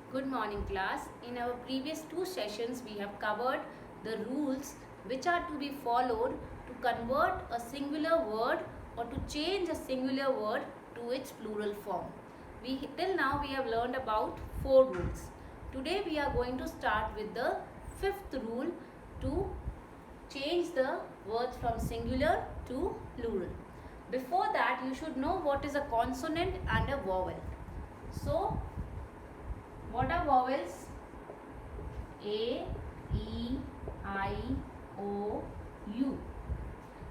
Good morning, class. In our previous two sessions, we have covered the rules which are to be followed to convert a singular word or to change a singular word to its plural form. Till now we have learned about 4 rules. Today we are going to start with the 5th rule to change the words from singular to plural. Before that, you should know what is a consonant and a vowel. So, what are vowels? A, E, I, O, U.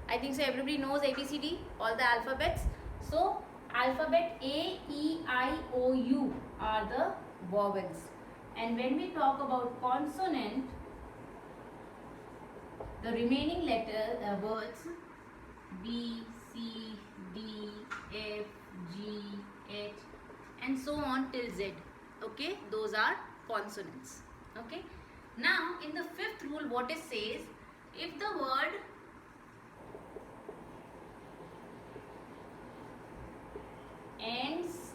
I think so everybody knows ABCD, all the alphabets. So, alphabet A, E, I, O, U are the vowels. And when we talk about consonant, the remaining words B, C, D, F, G, H and so on till Z. Okay, those are consonants. Okay, now in the 5th rule what it says, if the word ends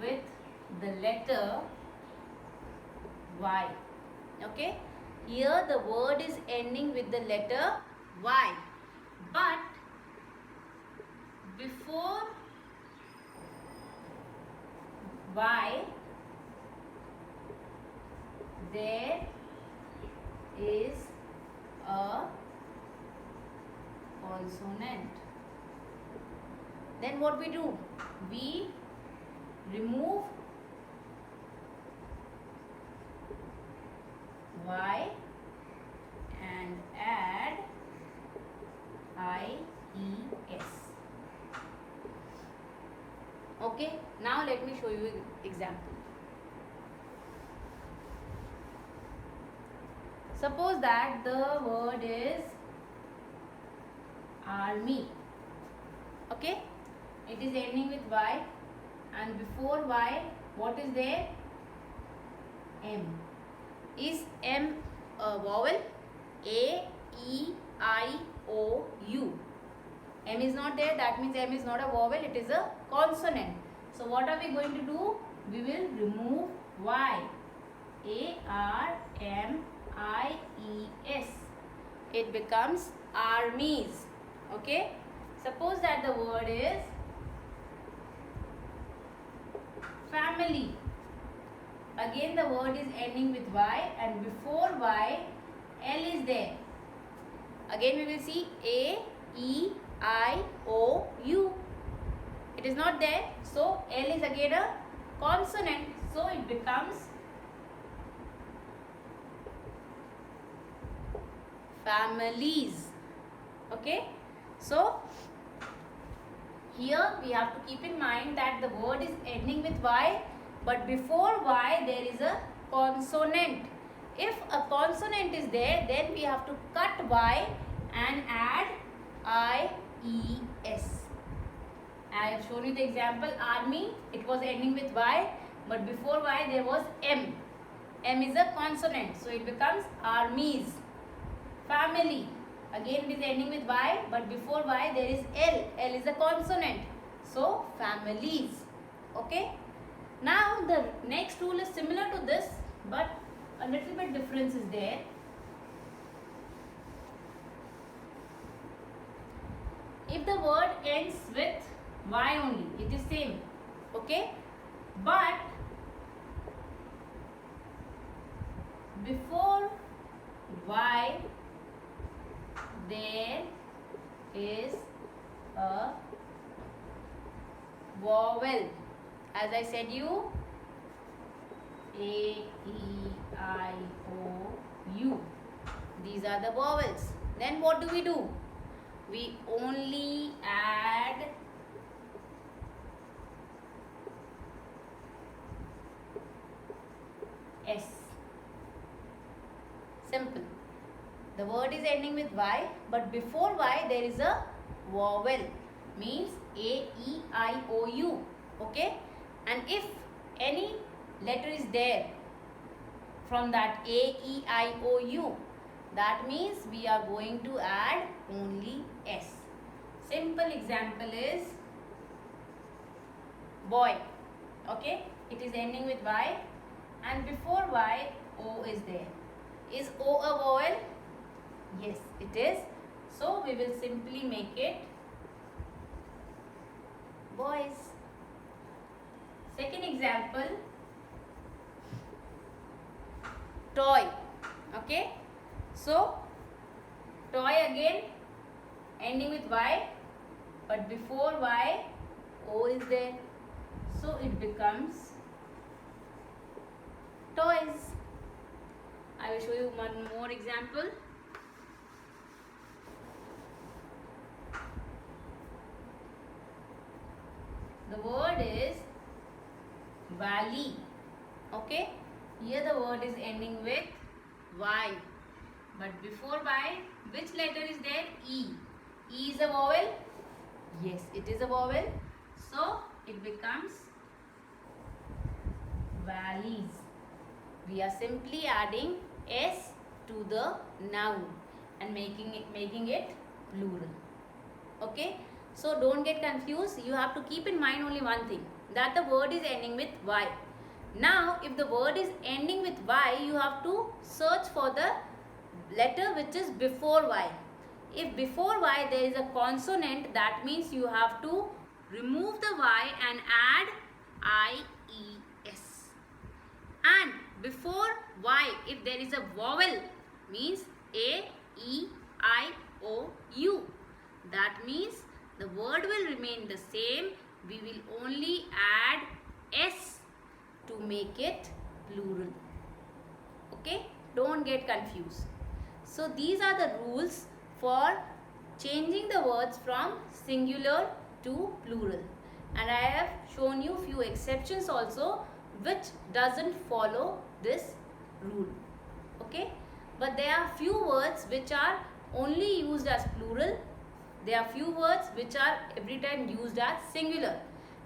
with the letter Y. Okay, here the word is ending with the letter Y, but before Y there is a consonant. Then what we do? We remove Y and add IES. Okay, now let me show you an example. Suppose that the word is army. Okay, it is ending with Y and before Y what is there? M. Is M a vowel? A, E, I, O, U. M is not there, that means M is not a vowel, it is a consonant. So what are we going to do? We will remove Y. ARMIES. It becomes armies. Okay. Suppose that the word is family. Again the word is ending with Y and before Y L is there. Again we will see A, E, I, O, U. It is not there. So L is again a consonant. So it becomes families. Okay. So here we have to keep in mind that the word is ending with Y, but before Y there is a consonant. If a consonant is there, then we have to cut Y and add IES. I have shown you the example army. It was ending with Y, but before Y there was M. M is a consonant, so it becomes armies. Family. Again it is ending with Y, but before Y there is L. L is a consonant. So, families. Okay. Now, the next rule is similar to this, but a little bit difference is there. If the word ends with Y only, it is same. Okay. But before Y there is a vowel. As I said you, A, E, I, O, U. These are the vowels. Then what do? We only add S. Simple. The word is ending with Y, but before Y there is a vowel, means A, E, I, O, U. Okay, and if any letter is there from that A, E, I, O, U, that means we are going to add only S. Simple example is boy. Okay, it is ending with Y, and before Y, O is there. Is O a vowel? Yes, it is. So we will simply make it boys. Second example, toy. Okay, so toy again ending with Y, but before Y, O is there. So it becomes toys. I will show you one more example. The word is valley. Okay, here the word is ending with Y, but before Y, which letter is there? E. E is a vowel? Yes, it is a vowel. So it becomes valleys. We are simply adding S to the noun and making it plural. Okay, so don't get confused. You have to keep in mind only one thing, that the word is ending with Y. Now if the word is ending with Y, you have to search for the letter which is before Y. If before Y there is a consonant, that means you have to remove the Y and add IES. And before Y, if there is a vowel, means A, E, I, O, U. That means the word will remain the same. We will only add S to make it plural. Okay? Don't get confused. So these are the rules for changing the words from singular to plural. And I have shown you few exceptions also which doesn't follow this rule. Okay? But there are few words which are only used as plural. There are few words which are every time used as singular.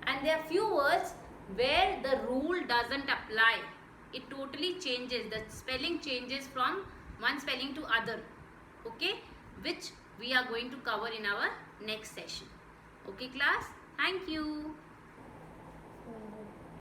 And there are few words where the rule doesn't apply. It totally changes. The spelling changes from one spelling to other. Okay? Which we are going to cover in our next session. Okay class? Thank you.